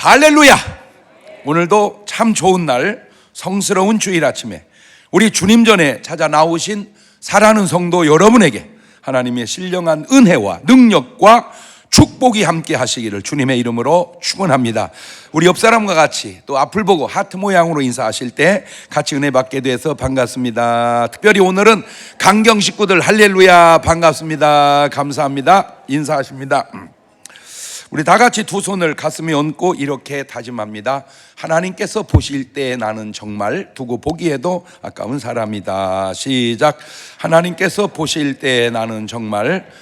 할렐루야! 오늘도 참 좋은 날, 성스러운 주일 아침에 우리 주님 전에 찾아 나오신 사랑하는 성도 여러분에게 하나님의 신령한 은혜와 능력과 축복이 함께 하시기를 주님의 이름으로 축원합니다. 우리 옆 사람과 같이 또 앞을 보고 하트 모양으로 인사하실 때 같이 은혜 받게 돼서 반갑습니다. 특별히 오늘은 강경 식구들 할렐루야 반갑습니다. 감사합니다. 인사하십니다. 우리 다 같이 두 손을 가슴에 얹고 이렇게 다짐합니다. 하나님께서 보실 때 나는 정말 두고 보기에도 아까운 사람이다. 시작. 하나님께서 보실 때 나는 정말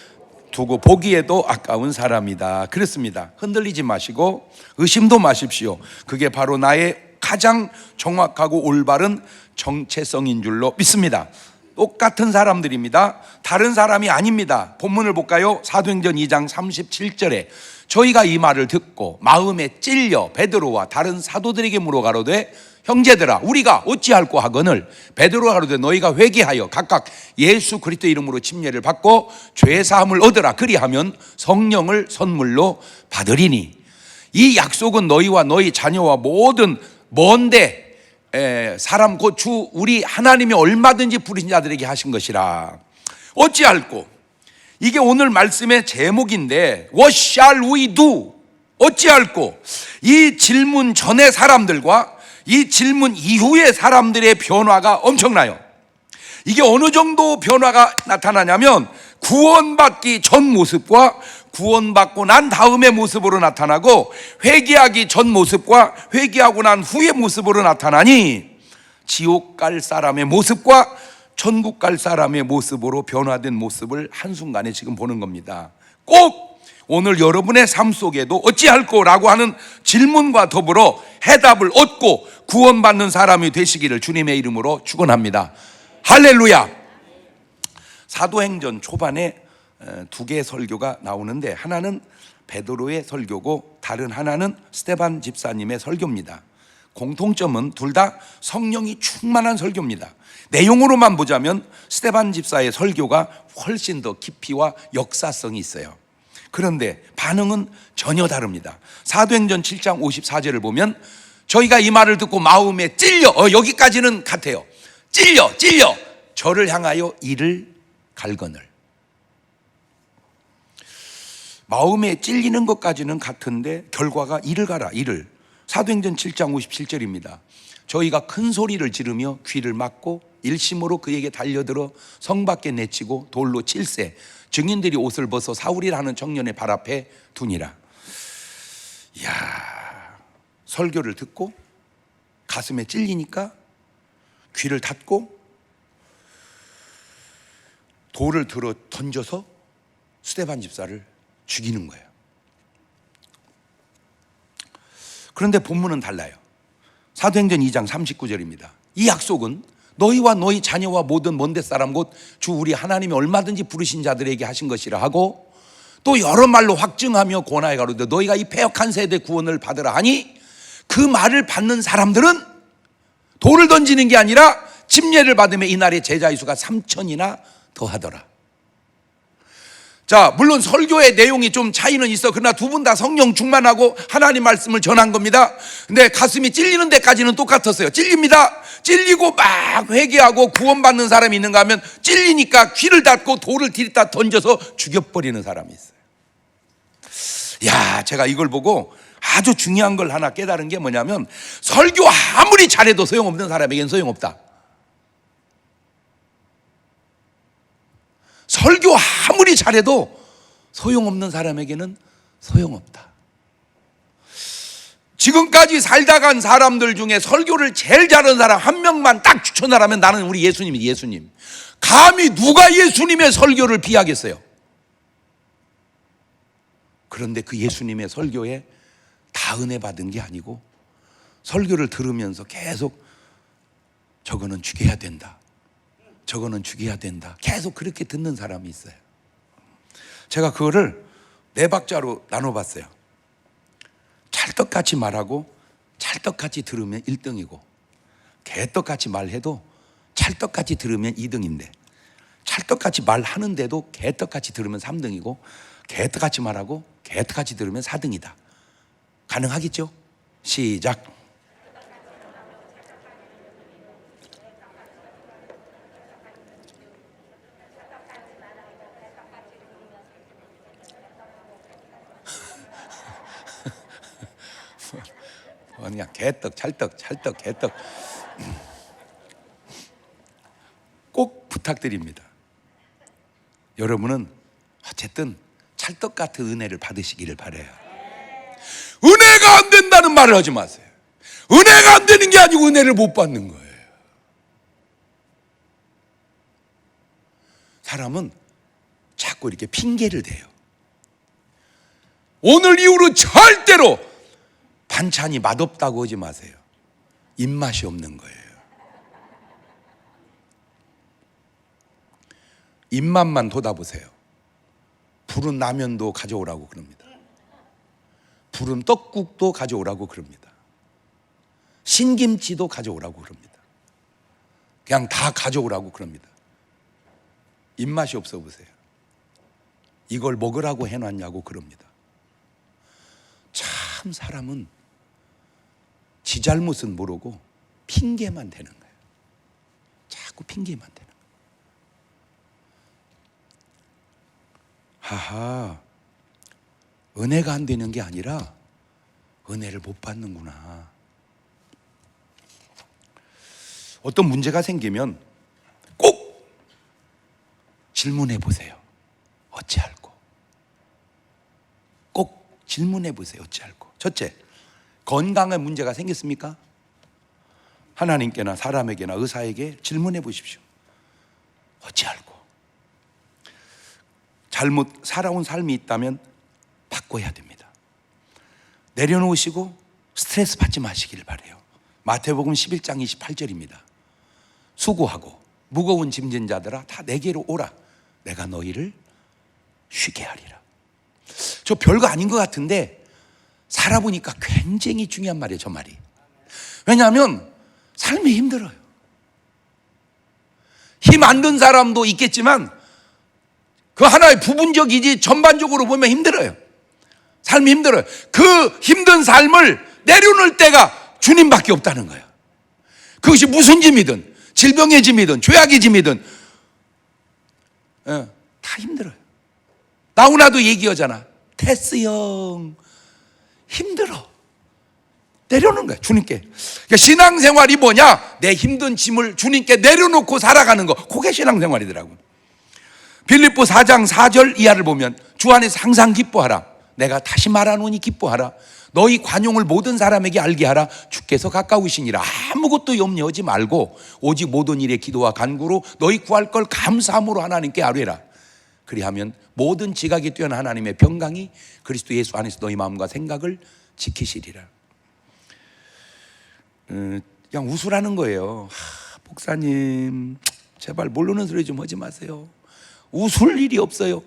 두고 보기에도 아까운 사람이다. 그렇습니다. 흔들리지 마시고 의심도 마십시오. 그게 바로 나의 가장 정확하고 올바른 정체성인 줄로 믿습니다. 똑같은 사람들입니다. 다른 사람이 아닙니다. 본문을 볼까요? 사도행전 2장 37절에 저희가 이 말을 듣고 마음에 찔려 베드로와 다른 사도들에게 물어가로되 형제들아 우리가 어찌할꼬 하거늘 베드로가 가로되 너희가 회개하여 각각 예수 그리스도 이름으로 침례를 받고 죄 사함을 얻으라. 그리하면 성령을 선물로 받으리니 이 약속은 너희와 너희 자녀와 모든 먼데 사람 곧 주 우리 하나님이 얼마든지 부르신 자들에게 하신 것이라. 어찌할꼬? 이게 오늘 말씀의 제목인데 What shall we do? 어찌할꼬? 이 질문 전의 사람들과 이 질문 이후의 사람들의 변화가 엄청나요. 이게 어느 정도 변화가 나타나냐면 구원받기 전 모습과 구원받고 난 다음의 모습으로 나타나고 회개하기 전 모습과 회개하고 난 후의 모습으로 나타나니 지옥 갈 사람의 모습과 천국 갈 사람의 모습으로 변화된 모습을 한순간에 지금 보는 겁니다. 꼭 오늘 여러분의 삶 속에도 어찌할꼬라고 하는 질문과 더불어 해답을 얻고 구원받는 사람이 되시기를 주님의 이름으로 축원합니다. 할렐루야. 사도행전 초반에 두 개의 설교가 나오는데 하나는 베드로의 설교고 다른 하나는 스데반 집사님의 설교입니다. 공통점은 둘 다 성령이 충만한 설교입니다. 내용으로만 보자면 스데반 집사의 설교가 훨씬 더 깊이와 역사성이 있어요. 그런데 반응은 전혀 다릅니다. 사도행전 7장 54절을 보면 저희가 이 말을 듣고 마음에 찔려 여기까지는 같아요. 찔려 저를 향하여 이를 갈거늘. 마음에 찔리는 것까지는 같은데 결과가 이를 가라. 이를. 사도행전 7장 57절입니다. 저희가 큰 소리를 지르며 귀를 막고 일심으로 그에게 달려들어 성 밖에 내치고 돌로 칠세 증인들이 옷을 벗어 사울이라는 청년의 발 앞에 두니라. 이야, 설교를 듣고 가슴에 찔리니까 귀를 닫고 돌을 들어 던져서 스데반 집사를 죽이는 거예요. 그런데 본문은 달라요. 사도행전 2장 39절입니다. 이 약속은 너희와 너희 자녀와 모든 먼데 사람 곧 주 우리 하나님이 얼마든지 부르신 자들에게 하신 것이라 하고 또 여러 말로 확증하며 권하여 가로되 너희가 이 패역한 세대 구원을 받으라 하니 그 말을 받는 사람들은 돌을 던지는 게 아니라 침례를 받으며 이날의 제자의 수가 3,000이나 더하더라. 자, 물론 설교의 내용이 좀 차이는 있어. 그러나 두 분 다 성령 충만하고 하나님 말씀을 전한 겁니다. 근데 가슴이 찔리는 데까지는 똑같았어요. 찔립니다. 찔리고 막 회개하고 구원받는 사람이 있는가 하면 찔리니까 귀를 닫고 돌을 들이다 던져서 죽여버리는 사람이 있어요. 야, 제가 이걸 보고 아주 중요한 걸 하나 깨달은 게 뭐냐면 설교 아무리 잘해도 소용없는 사람에겐 소용없다. 설교 아무리 잘해도 소용없는 사람에게는 소용없다. 지금까지 살다 간 사람들 중에 설교를 제일 잘하는 사람 한 명만 딱 추천하라면 나는 우리 예수님이 예수님. 감히 누가 예수님의 설교를 비하겠어요? 그런데 그 예수님의 설교에 다 은혜 받은 게 아니고 설교를 들으면서 계속 저거는 죽여야 된다. 저거는 죽여야 된다. 계속 그렇게 듣는 사람이 있어요. 제가 그거를 네 박자로 나눠봤어요. 찰떡같이 말하고 찰떡같이 들으면 1등이고 개떡같이 말해도 찰떡같이 들으면 2등인데 찰떡같이 말하는데도 개떡같이 들으면 3등이고 개떡같이 말하고 개떡같이 들으면 4등이다. 가능하겠죠? 시작. 그냥 개떡, 찰떡, 찰떡, 개떡. 꼭 부탁드립니다. 여러분은 어쨌든 찰떡 같은 은혜를 받으시기를 바라요. 은혜가 안 된다는 말을 하지 마세요. 은혜가 안 되는 게 아니고 은혜를 못 받는 거예요. 사람은 자꾸 이렇게 핑계를 대요. 오늘 이후로 절대로 반찬이 맛없다고 하지 마세요. 입맛이 없는 거예요. 입맛만 돋아보세요. 부른 라면도 가져오라고 그럽니다. 부른 떡국도 가져오라고 그럽니다. 신김치도 가져오라고 그럽니다. 그냥 다 가져오라고 그럽니다. 입맛이 없어 보세요. 이걸 먹으라고 해놨냐고 그럽니다. 참 사람은 지 잘못은 모르고 핑계만 대는 거예요. 자꾸 핑계만 대는 거예요. 하하, 은혜가 안 되는 게 아니라 은혜를 못 받는구나. 어떤 문제가 생기면 꼭 질문해 보세요. 어찌할꼬? 꼭 질문해 보세요. 어찌할꼬? 첫째, 건강에 문제가 생겼습니까? 하나님께나 사람에게나 의사에게 질문해 보십시오. 어찌할꼬? 잘못 살아온 삶이 있다면 바꿔야 됩니다. 내려놓으시고 스트레스 받지 마시길 바라요. 마태복음 11장 28절입니다. 수고하고 무거운 짐진 자들아 다 내게로 오라. 내가 너희를 쉬게 하리라. 저 별거 아닌 것 같은데 살아보니까 굉장히 중요한 말이에요. 저 말이. 왜냐하면 삶이 힘들어요. 힘 안 든 사람도 있겠지만 그 하나의 부분적이지 전반적으로 보면 힘들어요. 삶이 힘들어요. 그 힘든 삶을 내려놓을 때가 주님밖에 없다는 거예요. 그것이 무슨 짐이든 질병의 짐이든 죄악의 짐이든 다 힘들어요. 나훈아도 얘기하잖아. 테스 형 힘들어. 내려놓는 거야. 주님께. 그러니까 신앙생활이 뭐냐? 내 힘든 짐을 주님께 내려놓고 살아가는 거. 그게 신앙생활이더라고. 빌립보 4장 4절 이하를 보면 주 안에서 항상 기뻐하라. 내가 다시 말하노니 기뻐하라. 너희 관용을 모든 사람에게 알게 하라. 주께서 가까우시니라. 아무것도 염려하지 말고 오직 모든 일에 기도와 간구로 너희 구할 걸 감사함으로 하나님께 아뢰라. 그리하면 모든 지각이 뛰어난 하나님의 평강이 그리스도 예수 안에서 너희 마음과 생각을 지키시리라. 그냥 웃으라는 거예요. 목사님 제발 모르는 소리 좀 하지 마세요. 웃을 일이 없어요.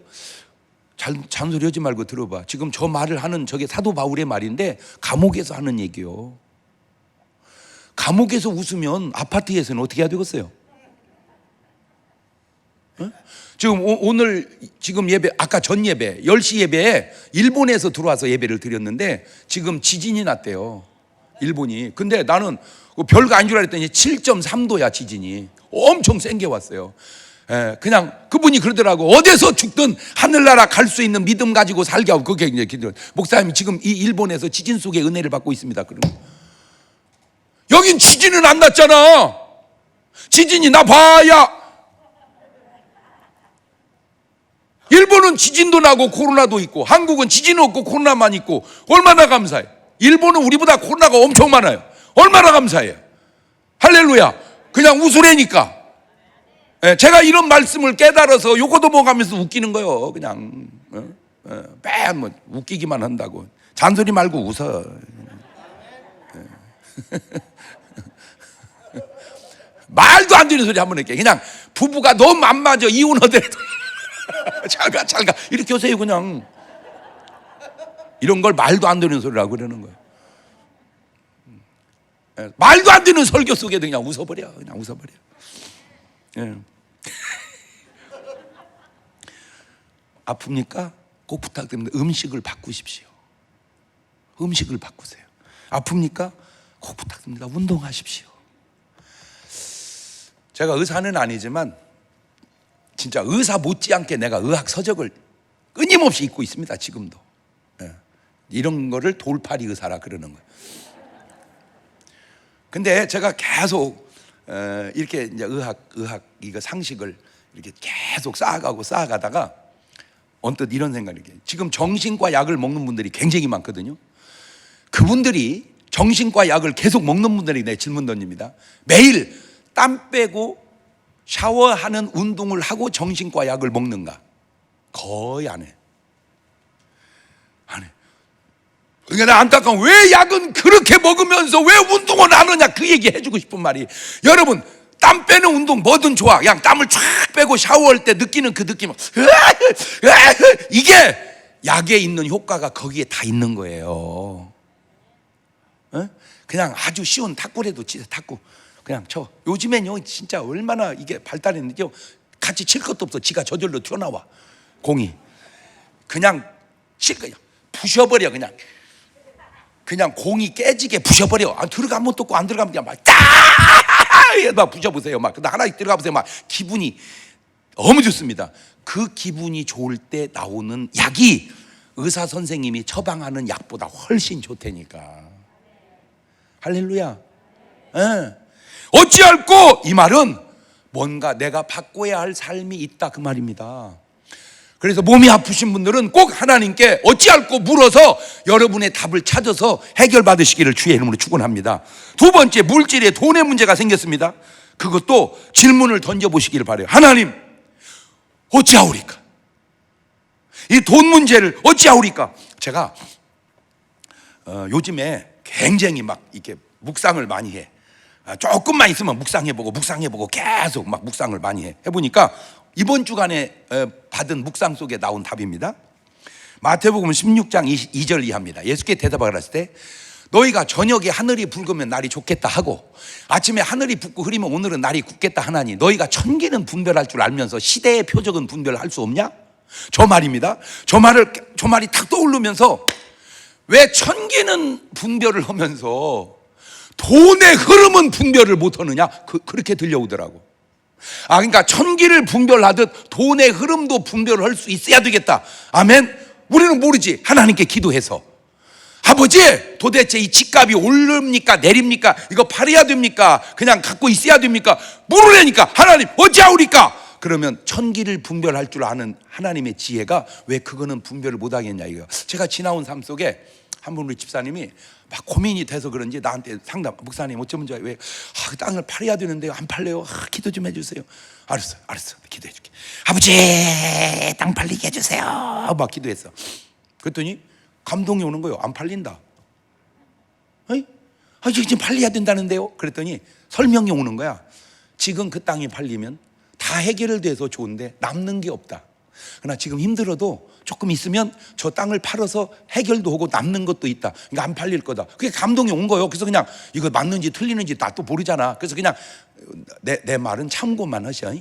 잔소리 하지 말고 들어봐. 지금 저 말을 하는 저게 사도 바울의 말인데 감옥에서 하는 얘기요. 감옥에서 웃으면 아파트에서는 어떻게 해야 되겠어요? 지금 오늘 지금 예배, 아까 전 예배 10시 예배에 일본에서 들어와서 예배를 드렸는데 지금 지진이 났대요. 일본이. 근데 나는 별거 아닌 줄 알았더니 7.3도야 지진이. 엄청 센 게 왔어요. 그냥 그분이 그러더라고. 어디서 죽든 하늘나라 갈 수 있는 믿음 가지고 살게 하고. 그게 이제 기도. 목사님이 지금 이 일본에서 지진 속에 은혜를 받고 있습니다. 그럼 여긴 지진은 안 났잖아. 지진이 나봐야. 일본은 지진도 나고 코로나도 있고 한국은 지진 없고 코로나만 있고 얼마나 감사해. 일본은 우리보다 코로나가 엄청 많아요. 얼마나 감사해요. 할렐루야. 그냥 웃으라니까. 제가 이런 말씀을 깨달아서 요거도 먹으면서 웃기는 거예요. 그냥 매일 뭐 웃기기만 한다고. 잔소리 말고 웃어. 말도 안 되는 소리 한번 할게. 그냥 부부가 너무 안 맞아 이혼하더라도 잘가 이렇게 하세요. 그냥 이런 걸 말도 안 되는 소리라고 그러는 거예요. 말도 안 되는 설교 속에도 그냥 웃어버려. 그냥 웃어버려. 아픕니까? 꼭 부탁드립니다. 음식을 바꾸십시오. 음식을 바꾸세요. 아픕니까? 꼭 부탁드립니다. 운동하십시오. 제가 의사는 아니지만 진짜 의사 못지않게 내가 의학 서적을 끊임없이 읽고 있습니다. 지금도. 이런 거를 돌팔이 의사라 그러는 거예요. 근데 제가 계속 이렇게 이제 의학 이거 상식을 이렇게 계속 쌓아가다가 언뜻 이런 생각이 들어요. 지금 정신과 약을 먹는 분들이 굉장히 많거든요. 그분들이 정신과 약을 계속 먹는 분들이 내 질문 던집니다. 매일 땀 빼고 샤워하는 운동을 하고 정신과 약을 먹는가? 거의 안 해. 안 해. 그러니까 나 안타까운, 왜 약은 그렇게 먹으면서 왜 운동을 안 하냐, 그 얘기 해주고 싶은 말이, 여러분 땀 빼는 운동 뭐든 좋아. 그냥 땀을 쫙 빼고 샤워할 때 느끼는 그 느낌, 이게 약에 있는 효과가 거기에 다 있는 거예요. 그냥 아주 쉬운 탁구라도 치세요. 탁구 그냥 쳐. 요즘엔요 진짜 얼마나 이게 발달했는데요, 같이 칠 것도 없어. 지가 저절로 튀어나와. 공이 그냥 칠 거야. 부셔버려. 그냥 공이 깨지게 부셔버려. 들어가면 또 없고 안 들어가면 그냥 막 부셔보세요. 막 하나씩 들어가 보세요. 막 기분이 너무 좋습니다. 그 기분이 좋을 때 나오는 약이 의사 선생님이 처방하는 약보다 훨씬 좋다니까. 할렐루야. 어찌할꼬, 이 말은 뭔가 내가 바꿔야 할 삶이 있다, 그 말입니다. 그래서 몸이 아프신 분들은 꼭 하나님께 어찌할꼬 물어서 여러분의 답을 찾아서 해결받으시기를 주의 이름으로 축원합니다. 두 번째, 물질에 돈의 문제가 생겼습니다. 그것도 질문을 던져보시기를 바라요. 하나님, 어찌하오리까? 이 돈 문제를 어찌하오리까? 제가 요즘에 굉장히 막 이렇게 묵상을 많이 해. 조금만 있으면 묵상해보고 계속 막 묵상을 많이 해보니까 이번 주간에 받은 묵상 속에 나온 답입니다. 마태복음 16장 2절 이하입니다. 예수께 대답하라 했을 때, 너희가 저녁에 하늘이 붉으면 날이 좋겠다 하고 아침에 하늘이 붓고 흐리면 오늘은 날이 굳겠다 하나니, 너희가 천기는 분별할 줄 알면서 시대의 표적은 분별할 수 없냐? 저 말입니다. 저 말이 탁 떠오르면서, 왜 천기는 분별을 하면서 돈의 흐름은 분별을 못하느냐? 그렇게 들려오더라고. 그러니까 천기를 분별하듯 돈의 흐름도 분별을 할 수 있어야 되겠다. 아멘. 우리는 모르지. 하나님께 기도해서, 아버지, 도대체 이 집값이 오릅니까 내립니까? 이거 팔아야 됩니까? 그냥 갖고 있어야 됩니까? 모르려니까 하나님 어찌하오리까? 그러면 천기를 분별할 줄 아는 하나님의 지혜가 왜 그거는 분별을 못하겠냐, 이거. 제가 지나온 삶 속에 한 분, 우리 집사님이 막 고민이 돼서 그런지 나한테 상담, 목사님 어쩌면 좋아요. 왜 땅을 팔아야 되는데요, 안 팔래요? 기도 좀 해주세요. 알았어 기도해 줄게. 아버지, 땅 팔리게 해주세요. 막 기도했어. 그랬더니 감동이 오는 거예요. 안 팔린다. 지금 팔려야 된다는데요. 그랬더니 설명이 오는 거야. 지금 그 땅이 팔리면 다 해결돼서 좋은데 남는 게 없다. 그러나 지금 힘들어도 조금 있으면 저 땅을 팔아서 해결도 하고 남는 것도 있다. 그러니까 안 팔릴 거다. 그게 감동이 온 거예요. 그래서 그냥 이거 맞는지 틀리는지 나 또 모르잖아. 그래서 그냥 내 말은 참고만 하셔.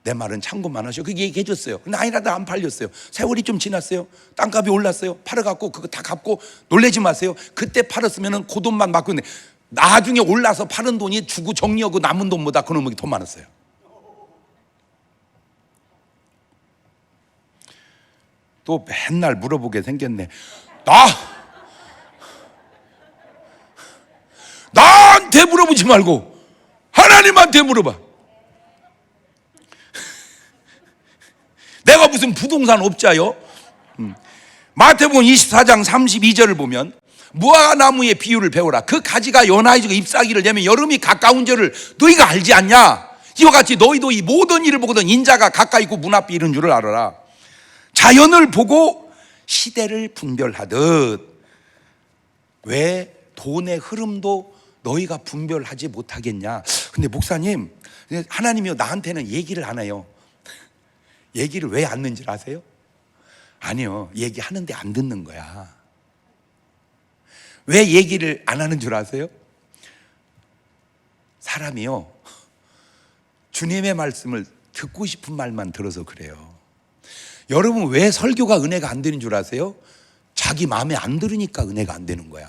내 말은 참고만 하셔. 그게 얘기해 줬어요. 근데 아니라도 안 팔렸어요. 세월이 좀 지났어요. 땅값이 올랐어요. 팔아갖고 그거 다 갚고 놀라지 마세요. 그때 팔았으면 그 돈만 받고 있는데 나중에 올라서 파는 돈이 주고 정리하고 남은 돈보다 그놈이 더 많았어요. 또 맨날 물어보게 생겼네. 나한테 물어보지 말고 하나님한테 물어봐. 내가 무슨 부동산 업자요? 마태복음 24장 32절을 보면, 무화과나무의 비유를 배우라. 그 가지가 연하여지고 잎사귀를 내면 여름이 가까운 줄을 너희가 알지 않냐? 이와 같이 너희도 이 모든 일을 보거든 인자가 가까이 있고 문 앞에 이른 줄을 알아라. 자연을 보고 시대를 분별하듯 왜 돈의 흐름도 너희가 분별하지 못하겠냐? 근데 목사님, 하나님이 나한테는 얘기를 안 해요. 얘기를 왜 안 듣는지 아세요? 아니요, 얘기하는데 안 듣는 거야. 왜 얘기를 안 하는 줄 아세요? 사람이요, 주님의 말씀을 듣고 싶은 말만 들어서 그래요. 여러분, 왜 설교가 은혜가 안 되는 줄 아세요? 자기 마음에 안 들으니까 은혜가 안 되는 거야.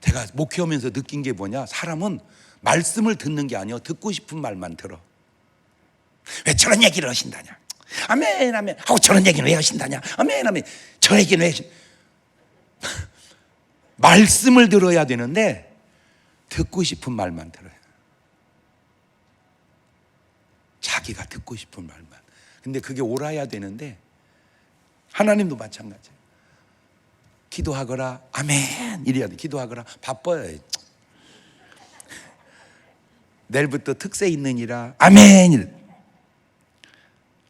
제가 목회하면서 느낀 게 뭐냐, 사람은 말씀을 듣는 게 아니요, 듣고 싶은 말만 들어. 왜 저런 얘기를 하신다냐, 아멘 아멘 하고, 저런 얘기는 왜 하신다냐, 아멘 아멘, 저 얘기는 왜 말씀을 들어야 되는데 듣고 싶은 말만 들어요. 자기가 듣고 싶은 말만. 근데 그게 옳아야 되는데, 하나님도 마찬가지예요. 기도하거라, 아멘 이래야 돼. 기도하거라, 바빠요. 내일부터 특세 있느니라, 아멘.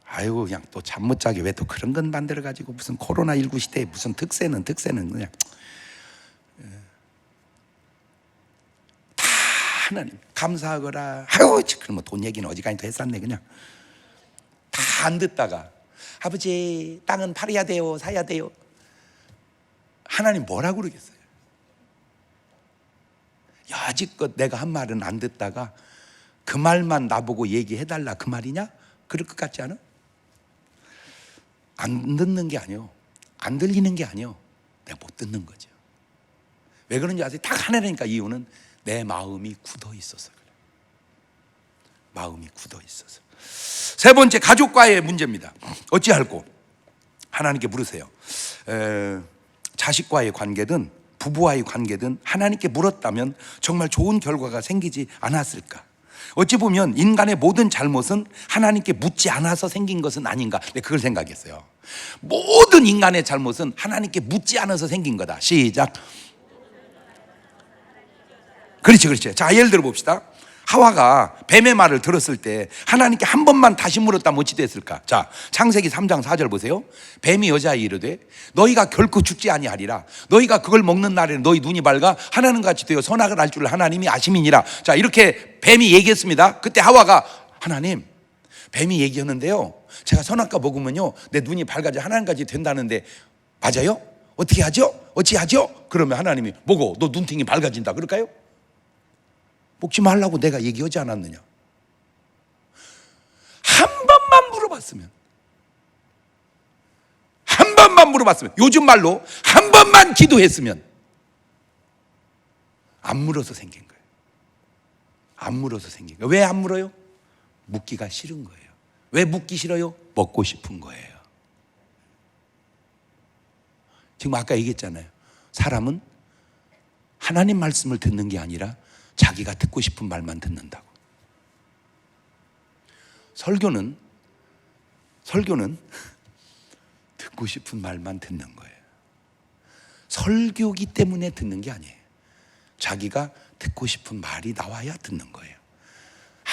아이고, 그냥 또 잠 못 자게 왜 또 그런 건 만들어 가지고, 무슨 코로나19 시대에 무슨 특세는 그냥 다 하나님 감사하거라. 아유, 그러면 돈 얘기는 어지간히 또 했었네. 그냥 다 안 듣다가, 아버지 땅은 팔아야 돼요, 사야 돼요. 하나님 뭐라고 그러겠어요? 여지껏 내가 한 말은 안 듣다가 그 말만 나보고 얘기해달라, 그 말이냐? 그럴 것 같지 않아? 안 듣는 게 아니요, 안 들리는 게 아니요, 내가 못 듣는 거죠. 왜 그런지 아세요? 딱 하나니까. 이유는 내 마음이 굳어 있어서 그래요. 마음이 굳어 있어서. 세 번째, 가족과의 문제입니다. 어찌할꼬? 하나님께 물으세요. 자식과의 관계든 부부와의 관계든 하나님께 물었다면 정말 좋은 결과가 생기지 않았을까? 어찌 보면 인간의 모든 잘못은 하나님께 묻지 않아서 생긴 것은 아닌가, 그걸 생각했어요. 모든 인간의 잘못은 하나님께 묻지 않아서 생긴 거다. 시작. 그렇지. 자, 예를 들어 봅시다. 하와가 뱀의 말을 들었을 때 하나님께 한 번만 다시 물었다면 어찌 됐을까? 자, 창세기 3장 4절 보세요. 뱀이 여자에게 이르되 너희가 결코 죽지 아니하리라. 너희가 그걸 먹는 날에는 너희 눈이 밝아 하나님 같이 되어 선악을 알 줄 하나님이 아심이니라. 자, 이렇게 뱀이 얘기했습니다. 그때 하와가, 하나님, 뱀이 얘기하는데요, 제가 선악과 먹으면요 내 눈이 밝아져 하나님까지 된다는데 맞아요? 어떻게 하죠? 어찌하죠? 그러면 하나님이, 뭐고 너 눈팅이 밝아진다 그럴까요? 먹지 말라고 내가 얘기하지 않았느냐? 한 번만 물어봤으면, 요즘 말로 한 번만 기도했으면, 안 물어서 생긴 거예요. 안 물어서 생긴 거예요. 왜 안 물어요? 묻기가 싫은 거예요. 왜 묻기 싫어요? 먹고 싶은 거예요. 지금 아까 얘기했잖아요. 사람은 하나님 말씀을 듣는 게 아니라 자기가 듣고 싶은 말만 듣는다고. 설교는 듣고 싶은 말만 듣는 거예요. 설교기 때문에 듣는 게 아니에요. 자기가 듣고 싶은 말이 나와야 듣는 거예요.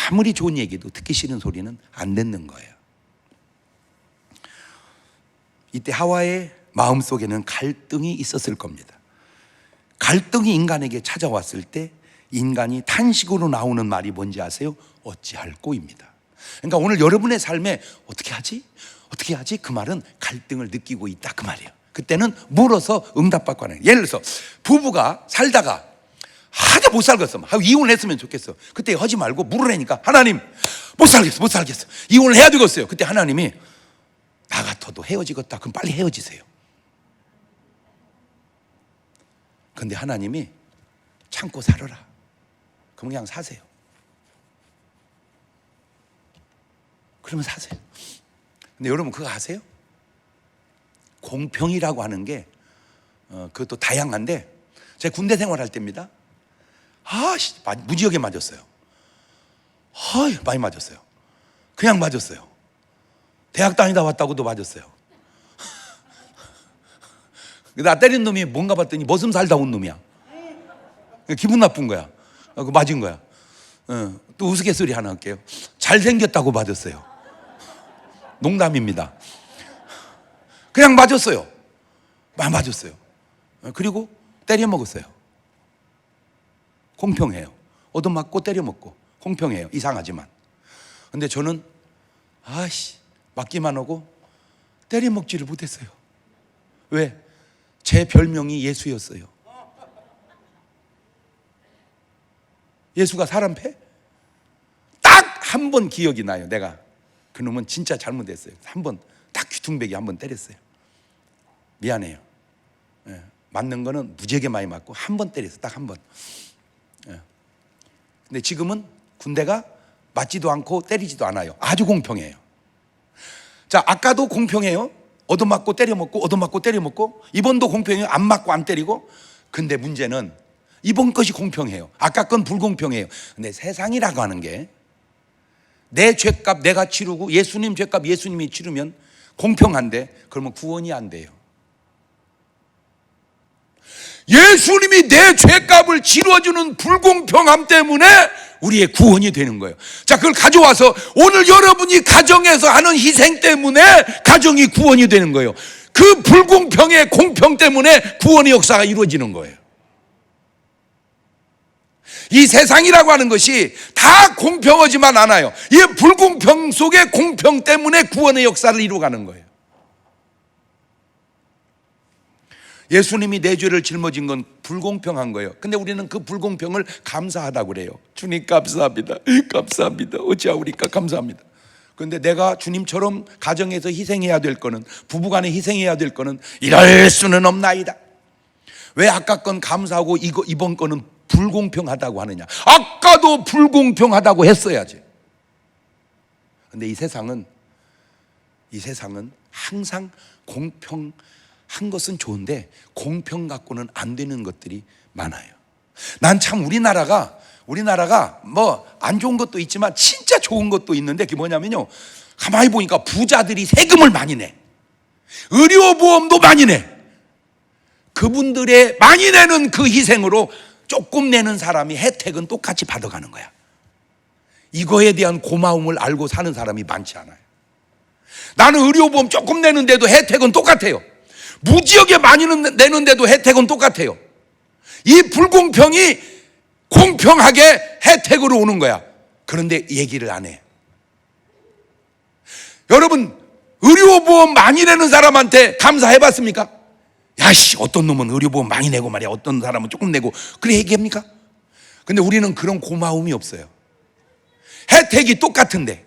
아무리 좋은 얘기도 듣기 싫은 소리는 안 듣는 거예요. 이때 하와의 마음속에는 갈등이 있었을 겁니다. 갈등이 인간에게 찾아왔을 때 인간이 탄식으로 나오는 말이 뭔지 아세요? 어찌할꼬입니다. 그러니까 오늘 여러분의 삶에 어떻게 하지? 그 말은 갈등을 느끼고 있다, 그 말이에요. 그때는 물어서 응답받고 하는 거예요. 예를 들어서 부부가 살다가 하자 못 살겠어, 이혼을 했으면 좋겠어. 그때 하지 말고 물으라니까. 하나님, 못 살겠어, 이혼을 해야 되겠어요. 그때 하나님이, 나 같아도 헤어지겠다, 그럼 빨리 헤어지세요. 근데 하나님이 참고 살아라, 그럼 그냥 사세요. 그러면 사세요. 근데 여러분 그거 아세요? 공평이라고 하는 게 그것도 다양한데, 제가 군대 생활할 때입니다. 무지하게 맞았어요. 많이 맞았어요. 그냥 맞았어요. 대학 다니다 왔다고도 맞았어요. 나 때린 놈이 뭔가 봤더니 머슴 살다 온 놈이야. 기분 나쁜 거야. 맞은 거야. 또 우스갯소리 하나 할게요. 잘생겼다고 맞았어요. 농담입니다. 그냥 맞았어요. 맞았어요. 그리고 때려 먹었어요. 공평해요. 얻어맞고 때려 먹고 공평해요. 이상하지만. 근데 저는 맞기만 하고 때려 먹지를 못했어요. 왜? 제 별명이 예수였어요. 예수가 사람 패? 딱 한 번 기억이 나요. 내가 그놈은 진짜 잘못했어요. 한 번 딱 귀퉁배기 한 번 때렸어요. 미안해요. 맞는 거는 무지하게 많이 맞고 한 번 때렸어, 딱 한 번. 근데 지금은 군대가 맞지도 않고 때리지도 않아요. 아주 공평해요. 자, 아까도 공평해요. 얻어맞고 때려먹고 얻어맞고 때려먹고, 이번도 공평해요. 안 맞고 안 때리고. 근데 문제는 이번 것이 공평해요. 아까 건 불공평해요. 근데 세상이라고 하는 게 내 죄값 내가 치르고 예수님 죄값 예수님이 치르면 공평한데, 그러면 구원이 안 돼요. 예수님이 내 죄값을 치러주는 불공평함 때문에 우리의 구원이 되는 거예요. 자, 그걸 가져와서 오늘 여러분이 가정에서 하는 희생 때문에 가정이 구원이 되는 거예요. 그 불공평의 공평 때문에 구원의 역사가 이루어지는 거예요. 이 세상이라고 하는 것이 다 공평하지만 않아요. 이 불공평 속의 공평 때문에 구원의 역사를 이루어가는 거예요. 예수님이 내 죄를 짊어진 건 불공평한 거예요. 근데 우리는 그 불공평을 감사하다고 그래요. 주님 감사합니다. 감사합니다. 어찌하오리까 감사합니다. 그런데 내가 주님처럼 가정에서 희생해야 될 거는, 부부간에 희생해야 될 거는 이럴 수는 없나이다. 왜 아까 건 감사하고 이번 거는 불공평하다고 하느냐? 아까도 불공평하다고 했어야지. 근데 이 세상은 항상 공평한 것은 좋은데 공평 갖고는 안 되는 것들이 많아요. 난 참 우리나라가 뭐 안 좋은 것도 있지만 진짜 좋은 것도 있는데, 그게 뭐냐면요, 가만히 보니까 부자들이 세금을 많이 내, 의료보험도 많이 내. 그분들의 많이 내는 그 희생으로 조금 내는 사람이 혜택은 똑같이 받아가는 거야. 이거에 대한 고마움을 알고 사는 사람이 많지 않아요. 나는 의료보험 조금 내는데도 혜택은 똑같아요. 무지하게 많이 내는데도 혜택은 똑같아요. 이 불공평이 공평하게 혜택으로 오는 거야. 그런데 얘기를 안 해. 여러분, 의료보험 많이 내는 사람한테 감사해 봤습니까? 야씨, 어떤 놈은 의료보험 많이 내고 말이야, 어떤 사람은 조금 내고, 그래 얘기합니까? 근데 우리는 그런 고마움이 없어요. 혜택이 똑같은데,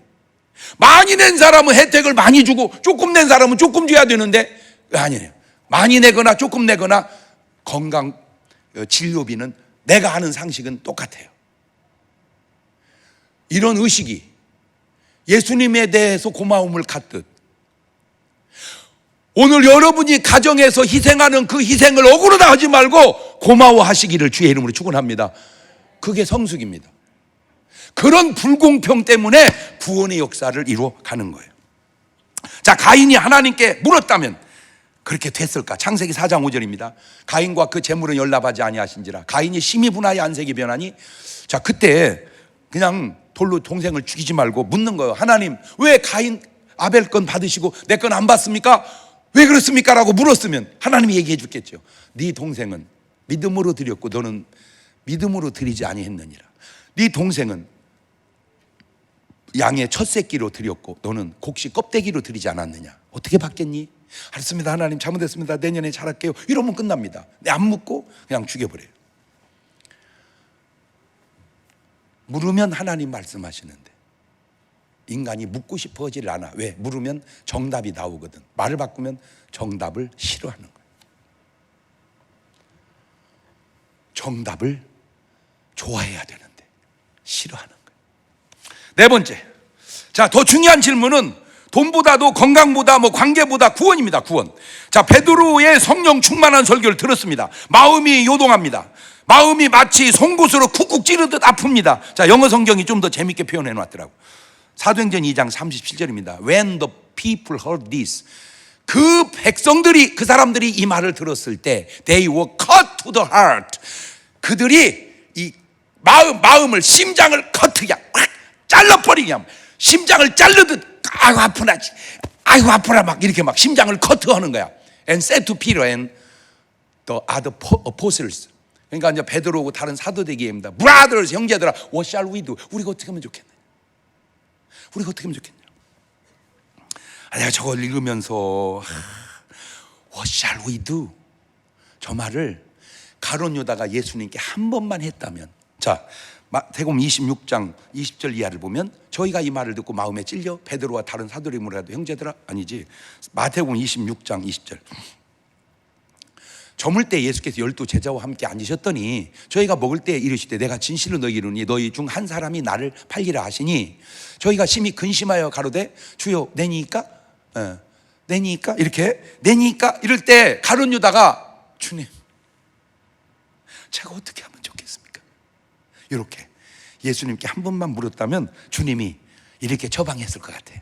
많이 낸 사람은 혜택을 많이 주고 조금 낸 사람은 조금 줘야 되는데, 아니에요. 많이 내거나 조금 내거나 건강 진료비는 내가 하는 상식은 똑같아요. 이런 의식이 예수님에 대해서 고마움을 갖듯, 오늘 여러분이 가정에서 희생하는 그 희생을 억울하다 하지 말고 고마워하시기를 주의 이름으로 축원합니다. 그게 성숙입니다. 그런 불공평 때문에 구원의 역사를 이루어가는 거예요. 자, 가인이 하나님께 물었다면 그렇게 됐을까? 창세기 4장 5절입니다. 가인과 그 재물은 연락하지 아니하신지라. 가인이 심히 분하여 안색이 변하니, 자, 그때 그냥 돌로 동생을 죽이지 말고 묻는 거예요. 하나님, 왜 가인 아벨 건 받으시고 내 건 안 받습니까? 왜 그렇습니까? 라고 물었으면 하나님이 얘기해 줬겠죠. 네 동생은 믿음으로 드렸고 너는 믿음으로 드리지 아니했느니라. 네 동생은 양의 첫 새끼로 드렸고 너는 곡식 껍데기로 드리지 않았느냐. 어떻게 받겠니? 알았습니다, 하나님, 잘못했습니다, 내년에 잘할게요. 이러면 끝납니다. 안 묻고 그냥 죽여버려요. 물으면 하나님 말씀하시는데 인간이 묻고 싶어 하지를 않아. 왜? 물으면 정답이 나오거든. 말을 바꾸면 정답을 싫어하는 거예요. 정답을 좋아해야 되는데 싫어하는 거예요. 네 번째, 자, 더 중요한 질문은 돈보다도 건강보다 뭐 관계보다 구원입니다. 구원. 자, 베드로의 성령 충만한 설교를 들었습니다. 마음이 요동합니다. 마음이 마치 송곳으로 쿡쿡 찌르듯 아픕니다. 자, 영어 성경이 좀 더 재밌게 표현해 놨더라고. 사도행전 2장 37절입니다. When the people heard this, 그 백성들이, 그 사람들이 이 말을 들었을 때 they were cut to the heart, 그들이 이 마음을, 심장을 커트야 확 잘라버리게 하면, 심장을 자르듯 아이고 아프나, 아이고 아프라, 막 이렇게 막 심장을 커트하는 거야. And said to Peter and the other apostles, 그러니까 이제 베드로고 다른 사도들에게 얘기합니다. Brothers, 형제들아, what shall we do? 우리가 어떻게 하면 좋겠냐? 우리가 어떻게 하면 좋겠냐? 내가 저걸 읽으면서 What shall we do? 저 말을 가룟 유다가 예수님께 한 번만 했다면, 자, 마태복음 26장 20절 이하를 보면 저희가 이 말을 듣고 마음에 찔려 베드로와 다른 사도들이 뭐라도 형제들아, 아니지, 마태복음 26장 20절, 저물 때 예수께서 12제자와 함께 앉으셨더니 저희가 먹을 때 이르시되 내가 진실로 너희 이르니 너희 중 한 사람이 나를 팔리라 하시니 저희가 심히 근심하여 가로되 주여 내니까 내니까 이렇게 내니까 이럴 때 가룟 유다가 주님 제가 어떻게 하면 좋겠습니까? 이렇게 예수님께 한 번만 물었다면 주님이 이렇게 처방했을 것 같아.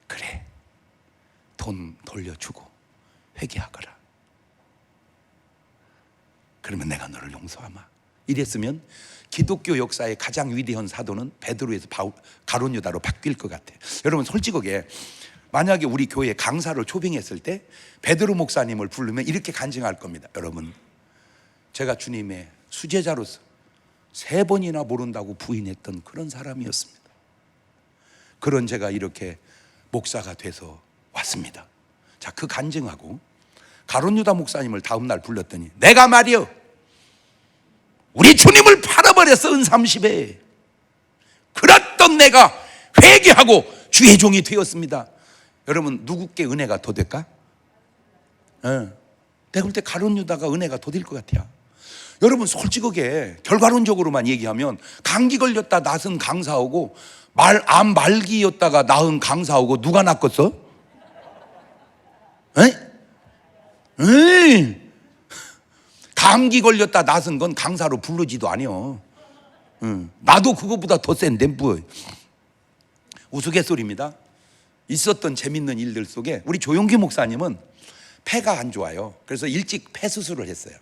그래, 돈 돌려주고 회개하거라. 그러면 내가 너를 용서하마. 이랬으면 기독교 역사의 가장 위대한 사도는 베드로에서 가룟 유다로 바뀔 것 같아. 여러분 솔직하게 만약에 우리 교회 강사를 초빙했을 때 베드로 목사님을 부르면 이렇게 간증할 겁니다. 여러분, 제가 주님의 수제자로서 3번이나 모른다고 부인했던 그런 사람이었습니다. 그런 제가 이렇게 목사가 돼서 왔습니다. 자, 그 간증하고 가룟 유다 목사님을 다음 날 불렀더니 내가 말이요 우리 주님을 팔아버렸어 은30에 그랬던 내가 회개하고 주의 종이 되었습니다. 여러분 누구께 은혜가 더 될까? 내가 볼 때 가룟 유다가 은혜가 더 될 것 같아요. 여러분 솔직하게 결과론적으로만 얘기하면 감기 걸렸다 낫은 강사하고 암 말기였다가 나은 강사하고 누가 낫겠어? 감기 걸렸다 낫은 건 강사로 부르지도 아니요. 나도 그거보다 더 센데 뭐. 우스갯소리입니다. 있었던 재밌는 일들 속에 우리 조용기 목사님은 폐가 안 좋아요. 그래서 일찍 폐 수술을 했어요.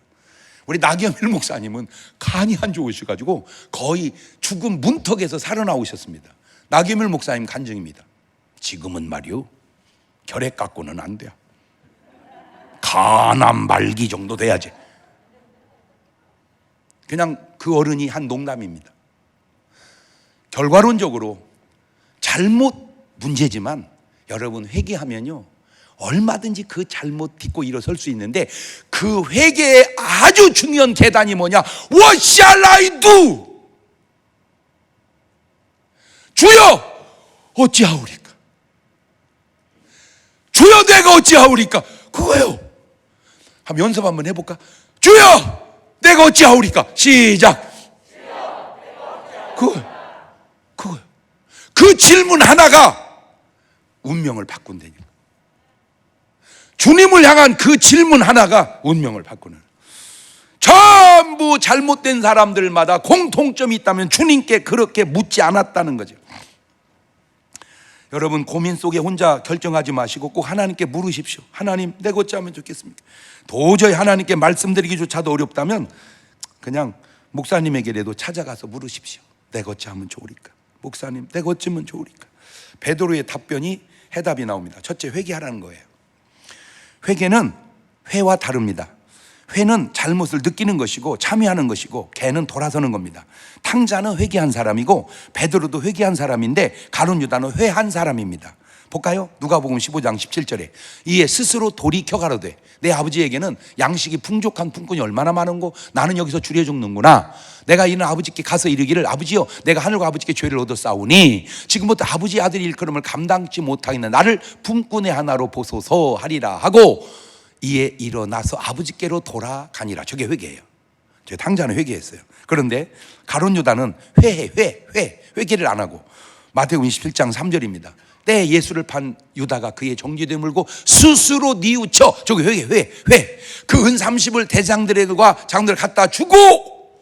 우리 나경일 목사님은 간이 안 좋으셔가지고 거의 죽음 문턱에서 살아나오셨습니다. 나경일 목사님 간증입니다. 지금은 말이요 결핵 갖고는 안 돼요. 간암 말기 정도 돼야지. 그냥 그 어른이 한 농담입니다. 결과론적으로 잘못 문제지만 여러분 회개하면요 얼마든지 그 잘못 딛고 일어설 수 있는데 그 회개의 아주 중요한 계단이 뭐냐? What shall I do? 주여 어찌하오리까? 주여 내가 어찌하오리까? 그거예요. 한번 연습 한번 해볼까? 주여 내가 어찌하오리까? 시작. 그 질문 하나가 운명을 바꾼다니까. 주님을 향한 그 질문 하나가 운명을 바꾸는. 전부 잘못된 사람들마다 공통점이 있다면 주님께 그렇게 묻지 않았다는 거죠. 여러분 고민 속에 혼자 결정하지 마시고 꼭 하나님께 물으십시오. 하나님 내가 어찌하면 좋겠습니까? 도저히 하나님께 말씀드리기조차도 어렵다면 그냥 목사님에게라도 찾아가서 물으십시오. 내가 어찌하면 좋으리까? 목사님 내가 어찌하면 좋으리까? 베드로의 답변이 해답이 나옵니다. 첫째 회개하라는 거예요. 회개는 회와 다릅니다. 회는 잘못을 느끼는 것이고 참여하는 것이고 개는 돌아서는 겁니다. 탕자는 회개한 사람이고 베드로도 회개한 사람인데 가룟 유다는 회한 사람입니다. 볼까요? 누가복음 15장 17절에 이에 스스로 돌이켜 가로되 내 아버지에게는 양식이 풍족한 품꾼이 얼마나 많은고 나는 여기서 줄여 죽는구나. 내가 이는 아버지께 가서 이르기를 아버지여 내가 하늘과 아버지께 죄를 얻었사오니 지금부터 아버지 아들의 일컬음을 감당치 못하겠는 나를 품꾼의 하나로 보소서 하리라 하고 이에 일어나서 아버지께로 돌아가니라. 저게 회개예요. 저 탕자는 회개했어요. 그런데 가룟 유다는 회개를 안 하고 마태복음 27장 3절입니다. 때 예수를 판 유다가 그의 정죄되 물고 스스로 뉘우쳐. 저기 회. 그 은30을 대장들과 장들 갖다 주고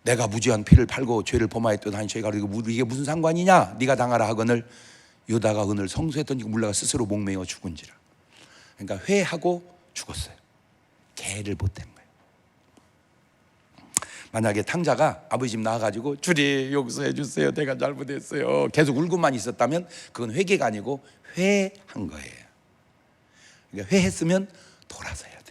내가 무지한 피를 팔고 죄를 범하였던 하니 저희가 이게 무슨 상관이냐? 네가 당하라 하거늘 유다가 은을 성소에 던지고 물러가 스스로 목매어 죽은지라. 그러니까 회하고 죽었어요. 개를 못된 거예요. 만약에 탕자가 아버지 집 나와가지고 주님 용서해 주세요 내가 잘못했어요 계속 울고만 있었다면 그건 회개가 아니고 회한 거예요. 그러니까 회했으면 돌아서야 돼요.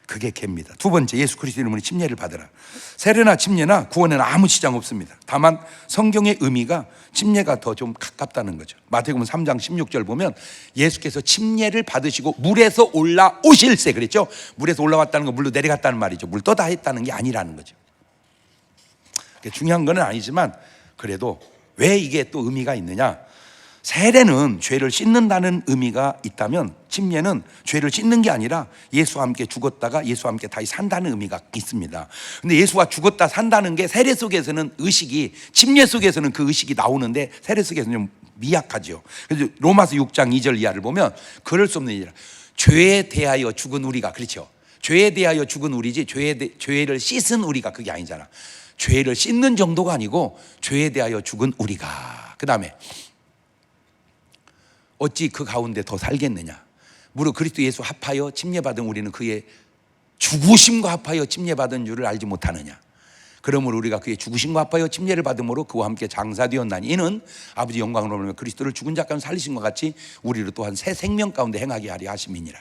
그게 개입니다. 두 번째 예수 그리스도 이름으로 침례를 받으라. 세례나 침례나 구원에는 아무 지장 없습니다. 다만 성경의 의미가 침례가 더 좀 가깝다는 거죠. 마태복음 3장 16절 보면 예수께서 침례를 받으시고 물에서 올라오실세 그랬죠. 물에서 올라왔다는 건 물로 내려갔다는 말이죠. 물 떠다 했다는 게 아니라는 거죠. 중요한 건 아니지만 그래도 왜 이게 또 의미가 있느냐? 세례는 죄를 씻는다는 의미가 있다면 침례는 죄를 씻는 게 아니라 예수와 함께 죽었다가 예수와 함께 다시 산다는 의미가 있습니다. 근데 예수가 죽었다 산다는 게 세례 속에서는 의식이, 침례 속에서는 그 의식이 나오는데 세례 속에서는 좀 미약하죠. 그래서 로마서 6장 2절 이하를 보면 그럴 수 없는 일이라, 죄에 대하여 죽은 우리가, 그렇죠, 죄에 대하여 죽은 우리지 죄를 씻은 우리가 그게 아니잖아. 죄를 씻는 정도가 아니고 죄에 대하여 죽은 우리가. 그 다음에 어찌 그 가운데 더 살겠느냐. 무릇 그리스도 예수 합하여 침례받은 우리는 그의 죽으심과 합하여 침례받은 줄을 알지 못하느냐. 그러므로 우리가 그의 죽으심과 합하여 침례를 받음으로 그와 함께 장사되었나니 이는 아버지 영광으로 보면 그리스도를 죽은 자 가운데 살리신 것 같이 우리를 또한 새 생명 가운데 행하게 하려 하심이니라.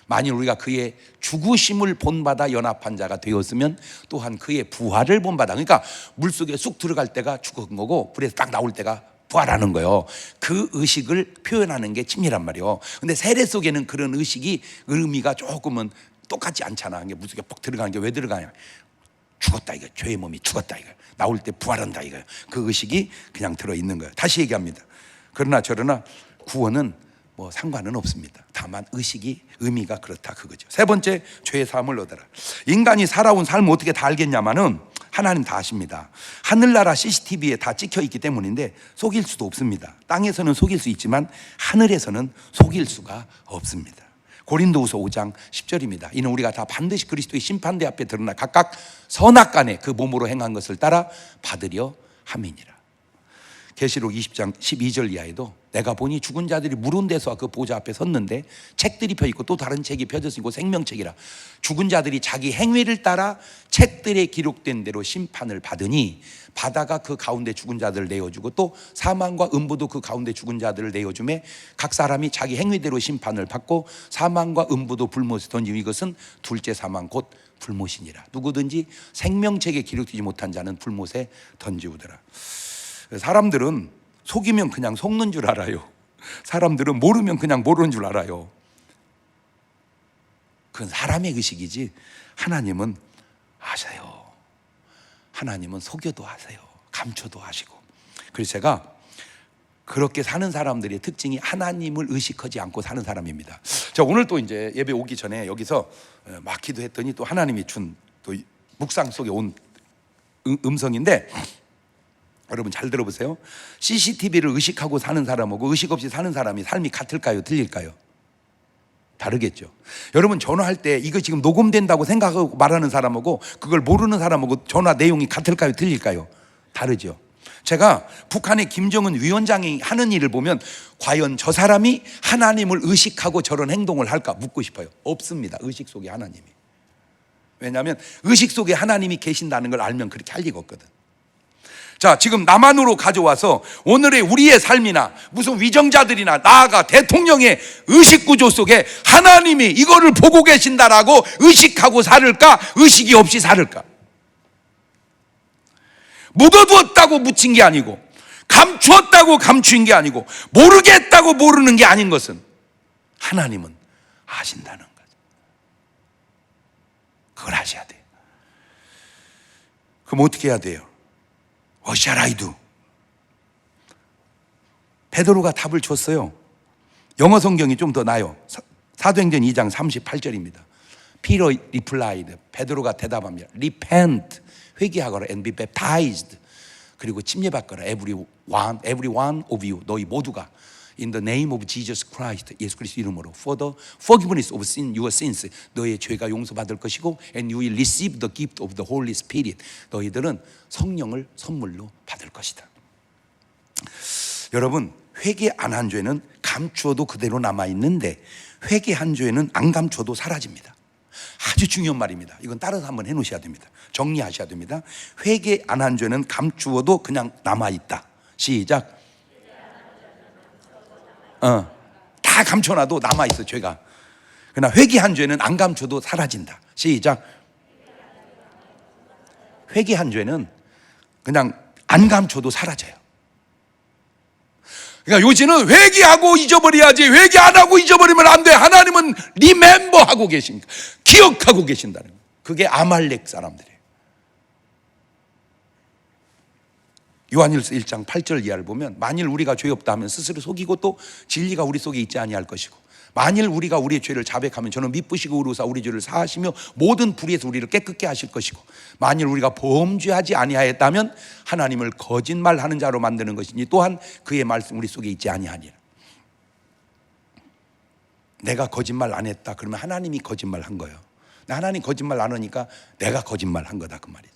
만일 우리가 그의 죽으심을 본받아 연합한 자가 되었으면 또한 그의 부활을 본받아, 그러니까 물속에 쑥 들어갈 때가 죽은 거고 불에서 딱 나올 때가 부활하는 거예요. 그 의식을 표현하는 게 침례란 말이에요. 근데 세례 속에는 그런 의식이, 의미가 조금은 똑같지 않잖아. 이게 물속에 뻑 들어가는 게 왜 들어가냐. 죽었다 이거, 죄의 몸이 죽었다 이거, 나올 때 부활한다 이거, 그 의식이 그냥 들어있는 거예요. 다시 얘기합니다. 그러나 저러나 구원은 뭐 상관은 없습니다. 다만 의식이, 의미가 그렇다 그거죠. 세 번째, 죄의 사함을 얻어라. 인간이 살아온 삶을 어떻게 다 알겠냐마는 하나님 다 아십니다. 하늘나라 CCTV에 다 찍혀 있기 때문인데 속일 수도 없습니다. 땅에서는 속일 수 있지만 하늘에서는 속일 수가 없습니다. 고린도후서 5장 10절입니다. 이는 우리가 다 반드시 그리스도의 심판대 앞에 드러나 각각 선악간에 그 몸으로 행한 것을 따라 받으려 함이니라. 계시록 20장 12절 이하에도 내가 보니 죽은 자들이 물은 데서 그 보좌 앞에 섰는데 책들이 펴있고 또 다른 책이 펴져 있고 생명책이라. 죽은 자들이 자기 행위를 따라 책들에 기록된 대로 심판을 받으니 바다가 그 가운데 죽은 자들을 내어주고 또 사망과 음부도 그 가운데 죽은 자들을 내어주매 각 사람이 자기 행위대로 심판을 받고 사망과 음부도 불못에 던지고 이것은 둘째 사망 곧 불못이니라. 누구든지 생명책에 기록되지 못한 자는 불못에 던지우더라. 사람들은 속이면 그냥 속는 줄 알아요. 사람들은 모르면 그냥 모르는 줄 알아요. 그건 사람의 의식이지 하나님은 아세요. 하나님은 속여도 아세요. 감춰도 아시고. 그래서 제가 그렇게 사는 사람들의 특징이 하나님을 의식하지 않고 사는 사람입니다. 자, 오늘 또 이제 예배 오기 전에 여기서 막 기도했더니 또 하나님이 준 또 묵상 속에 온 음성인데, 여러분 잘 들어보세요. CCTV를 의식하고 사는 사람하고 의식 없이 사는 사람이 삶이 같을까요? 틀릴까요? 다르겠죠. 여러분 전화할 때 이거 지금 녹음된다고 생각하고 말하는 사람하고 그걸 모르는 사람하고 전화 내용이 같을까요? 틀릴까요? 다르죠. 제가 북한의 김정은 위원장이 하는 일을 보면 과연 저 사람이 하나님을 의식하고 저런 행동을 할까 묻고 싶어요. 없습니다. 의식 속에 하나님이. 왜냐하면 의식 속에 하나님이 계신다는 걸 알면 그렇게 할 리가 없거든. 자, 지금 남한으로 가져와서 오늘의 우리의 삶이나 무슨 위정자들이나 나아가 대통령의 의식구조 속에 하나님이 이거를 보고 계신다라고 의식하고 살을까? 의식이 없이 살을까? 묻어두었다고 묻힌 게 아니고 감추었다고 감추인 게 아니고 모르겠다고 모르는 게 아닌 것은 하나님은 아신다는 거죠. 그걸 아셔야 돼요. 그럼 어떻게 해야 돼요? What shall I do? 베드로가 답을 줬어요. 영어 성경이 좀 더 나아요. 사도행전 2장 38절입니다. Peter replied. 베드로가 대답합니다. Repent. 회개하거라. And be baptized. 그리고 침례받거라. Every one of you. 너희 모두가 In the name of Jesus Christ. 예수 그리스도 이름으로 For the forgiveness of sin, your sins. 너의 죄가 용서받을 것이고 And you will receive the gift of the Holy Spirit. 너희들은 성령을 선물로 받을 것이다. 여러분, 회개 안 한 죄는 감추어도 그대로 남아있는데 회개한 죄는 안 감춰도 사라집니다. 아주 중요한 말입니다. 이건 따라서 한번 해놓으셔야 됩니다. 정리하셔야 됩니다. 회개 안 한 죄는 감추어도 그냥 남아있다. 시작. 다 감춰놔도 남아있어 죄가. 그러나 회개한 죄는 안 감춰도 사라진다. 시작. 회개한 죄는 그냥 안 감춰도 사라져요. 그러니까 요즘은 회개하고 잊어버려야지, 회개 안 하고 잊어버리면 안 돼. 하나님은 리멤버 하고 계십니다. 기억하고 계신다는 거예요. 그게 아말렉 사람들이에요. 요한일서 1장 8절 이하를 보면 만일 우리가 죄 없다 하면 스스로 속이고 또 진리가 우리 속에 있지 아니할 것이고 만일 우리가 우리의 죄를 자백하면 저는 미쁘시고 의로우사 우리 죄를 사하시며 모든 불의에서 우리를 깨끗게 하실 것이고 만일 우리가 범죄하지 아니하였다면 하나님을 거짓말하는 자로 만드는 것이니 또한 그의 말씀 우리 속에 있지 아니하니라. 내가 거짓말 안 했다 그러면 하나님이 거짓말한 거예요. 하나님 거짓말 안 하니까 내가 거짓말한 거다 그 말이지.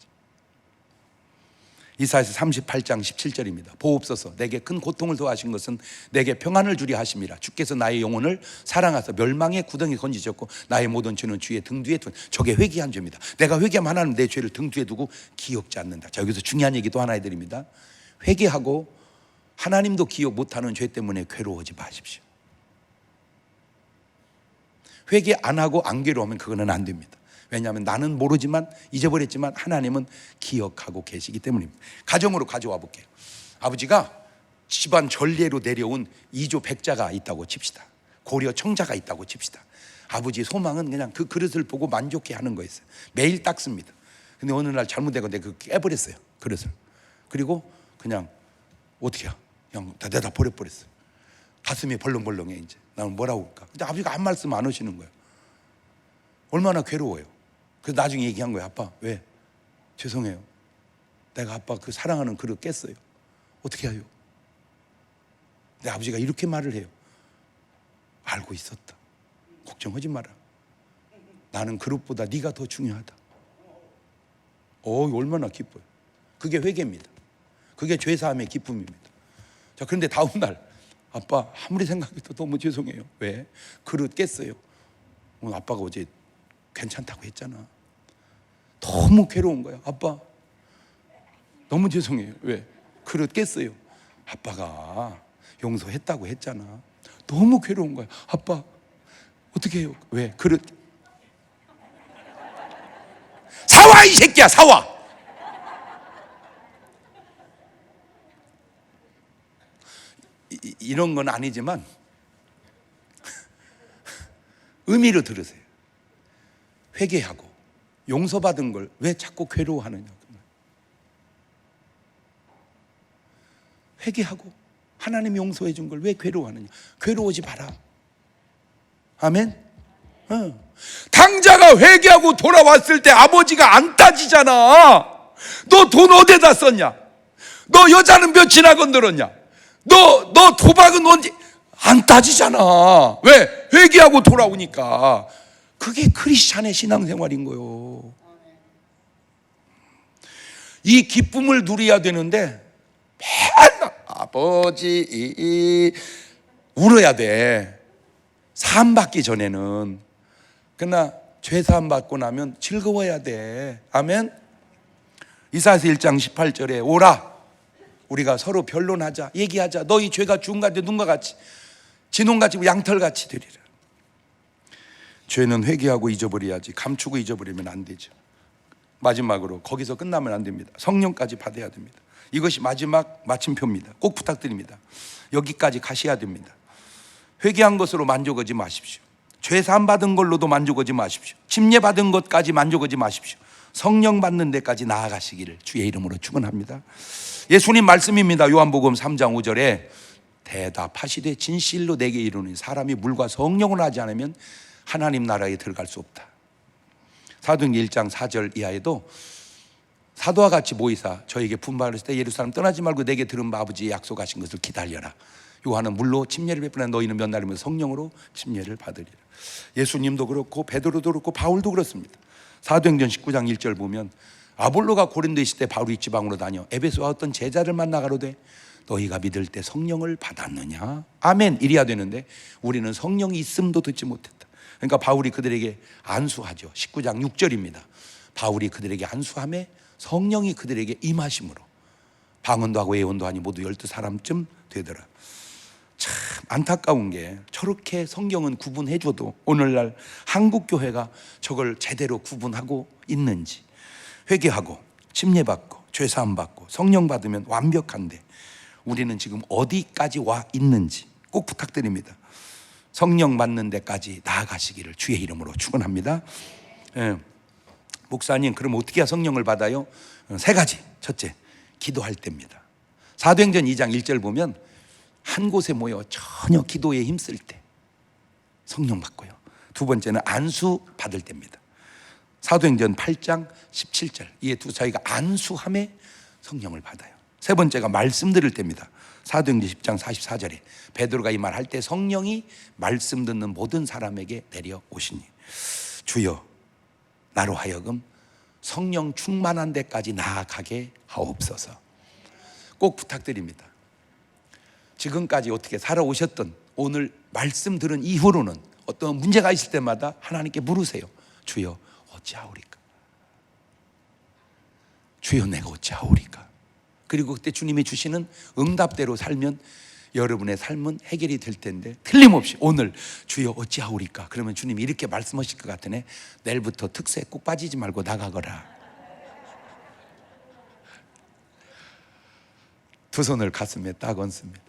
이사야서 38장 17절입니다. 보옵소서 내게 큰 고통을 더하신 것은 내게 평안을 주려 하심이라. 주께서 나의 영혼을 사랑하사 멸망의 구덩이에 건지셨고 나의 모든 죄는 주의 등 뒤에 둔 저게 회개한 죄입니다. 내가 회개하면 하나님 내 죄를 등 뒤에 두고 기억지 않는다. 자, 여기서 중요한 얘기 또 하나 해드립니다. 회개하고 하나님도 기억 못하는 죄 때문에 괴로워하지 마십시오. 회개 안 하고 안 괴로우면 그거는 안 됩니다. 왜냐하면 나는 모르지만 잊어버렸지만 하나님은 기억하고 계시기 때문입니다. 가정으로 가져와 볼게요. 아버지가 집안 전례로 내려온 이조 백자가 있다고 칩시다. 고려 청자가 있다고 칩시다. 아버지의 소망은 그냥 그 그릇을 보고 만족해 하는 거였어요. 매일 닦습니다. 근데 어느 날 잘못되고 내가 그거 깨버렸어요, 그릇을. 그리고 그냥 어떻게 해요? 그냥 다 내다 버려버렸어요. 가슴이 벌렁벌렁해. 이제 나는 뭐라고 할까? 근데 아버지가 한 말씀 안 하시는 거예요. 얼마나 괴로워요. 그래서 나중에 얘기한 거예요. 아빠 왜? 죄송해요. 내가 아빠 그 사랑하는 그릇 깼어요. 어떻게 해요? 내 아버지가 이렇게 말을 해요. 알고 있었다. 걱정하지 마라. 나는 그릇보다 네가 더 중요하다. 얼마나 기뻐요. 그게 회개입니다. 그게 죄사함의 기쁨입니다. 자, 그런데 다음 날 아빠 아무리 생각해도 너무 죄송해요. 왜? 그릇 깼어요. 아빠가 어제 괜찮다고 했잖아. 너무 괴로운 거야. 아빠 너무 죄송해요. 왜? 그릇 깼어요. 아빠가 용서했다고 했잖아. 너무 괴로운 거야. 아빠 어떻게 해요? 왜? 그릇 사와 이 새끼야 사와. 이런 건 아니지만 의미로 들으세요. 회개하고 용서받은 걸 왜 자꾸 괴로워하느냐. 회개하고 하나님이 용서해 준 걸 왜 괴로워하느냐. 괴로워하지 마라. 아멘. 당자가 회개하고 돌아왔을 때 아버지가 안 따지잖아. 너 돈 어디다 썼냐? 너 여자는 몇이나 건드렸냐? 너 도박은 언제? 안 따지잖아. 왜? 회개하고 돌아오니까. 그게 크리스찬의 신앙생활인 거예요. 이 기쁨을 누려야 되는데 맨날 아버지 울어야 돼. 사함 받기 전에는. 그러나 죄 사함 받고 나면 즐거워야 돼. 아멘. 이사야서 1장 18절에 오라 우리가 서로 변론하자, 얘기하자. 너희 죄가 주홍같이 눈과 같이 진홍같이 양털같이 되리라. 죄는 회개하고 잊어버려야지. 감추고 잊어버리면 안 되죠. 마지막으로 거기서 끝나면 안 됩니다. 성령까지 받아야 됩니다. 이것이 마지막 마침표입니다. 꼭 부탁드립니다. 여기까지 가셔야 됩니다. 회개한 것으로 만족하지 마십시오. 죄 사함 받은 걸로도 만족하지 마십시오. 침례 받은 것까지 만족하지 마십시오. 성령 받는 데까지 나아가시기를 주의 이름으로 축원합니다. 예수님 말씀입니다. 요한복음 3장 5절에 대답하시되 진실로 내게 이르노니 사람이 물과 성령을 하지 않으면 하나님 나라에 들어갈 수 없다. 사도행전 1장 4절 이하에도 사도와 같이 모이사 저에게 분발했을 때 예루살렘 떠나지 말고 내게 들은 바 아버지의 약속하신 것을 기다려라. 요한은 물로 침례를 베푸나 너희는 몇 날이면 성령으로 침례를 받으리라. 예수님도 그렇고 베드로도 그렇고 바울도 그렇습니다. 사도행전 19장 1절 보면 아볼로가 고린도에 있을 때 바울이 지방으로 다녀 에베소와 어떤 제자를 만나 가로되 너희가 믿을 때 성령을 받았느냐? 아멘 이래야 되는데 우리는 성령이 있음도 듣지 못했다. 그러니까 바울이 그들에게 안수하죠. 19장 6절입니다. 바울이 그들에게 안수함에 성령이 그들에게 임하심으로 방언도 하고 예언도 하니 모두 12사람쯤 되더라. 참 안타까운 게 저렇게 성경은 구분해줘도 오늘날 한국교회가 저걸 제대로 구분하고 있는지. 회개하고 침례받고 죄사함 받고 성령 받으면 완벽한데 우리는 지금 어디까지 와 있는지 꼭 부탁드립니다. 성령 받는 데까지 나아가시기를 주의 이름으로 축원합니다. 목사님 그럼 어떻게 해야 성령을 받아요? 3가지. 첫째, 기도할 때입니다. 사도행전 2장 1절 보면 한 곳에 모여 전혀 기도에 힘쓸 때 성령 받고요. 두 번째는 안수 받을 때입니다. 사도행전 8장 17절, 이에 저희가 안수함에 성령을 받아요. 세 번째가 말씀 들을 때입니다. 사도행전 10장 44절에 베드로가 이 말 할 때 성령이 말씀 듣는 모든 사람에게 내려오시니 주여 나로 하여금 성령 충만한 데까지 나아가게 하옵소서. 꼭 부탁드립니다. 지금까지 어떻게 살아오셨던 오늘 말씀 들은 이후로는 어떤 문제가 있을 때마다 하나님께 물으세요. 주여 어찌하오리까? 주여 내가 어찌하오리까? 그리고 그때 주님이 주시는 응답대로 살면 여러분의 삶은 해결이 될 텐데, 틀림없이 오늘 주여 어찌하오리까? 그러면 주님이 이렇게 말씀하실 것 같으네. 내일부터 특세 꼭 빠지지 말고 나가거라. 두 손을 가슴에 딱 얹습니다.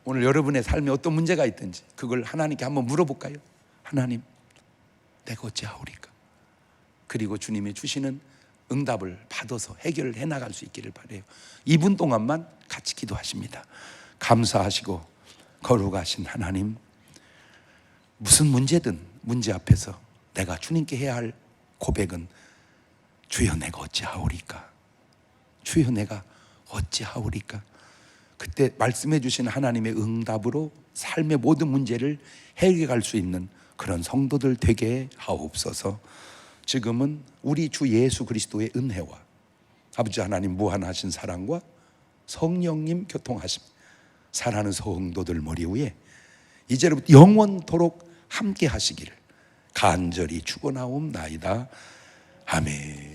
오늘 여러분의 삶에 어떤 문제가 있든지 그걸 하나님께 한번 물어볼까요? 하나님 내가 어찌하오리까? 그리고 주님이 주시는 응답을 받아서 해결을 해나갈 수 있기를 바라요. 2분 동안만 같이 기도하십니다. 감사하시고 거룩하신 하나님, 무슨 문제든 문제 앞에서 내가 주님께 해야 할 고백은 주여 내가 어찌하오리까? 주여 내가 어찌하오리까? 그때 말씀해 주신 하나님의 응답으로 삶의 모든 문제를 해결할 수 있는 그런 성도들 되게 하옵소서. 지금은 우리 주 예수 그리스도의 은혜와 아버지 하나님 무한하신 사랑과 성령님 교통하심, 사랑하는 성도들 머리 위에 이제부터 영원토록 함께 하시기를 간절히 축원하옵나이다. 아멘.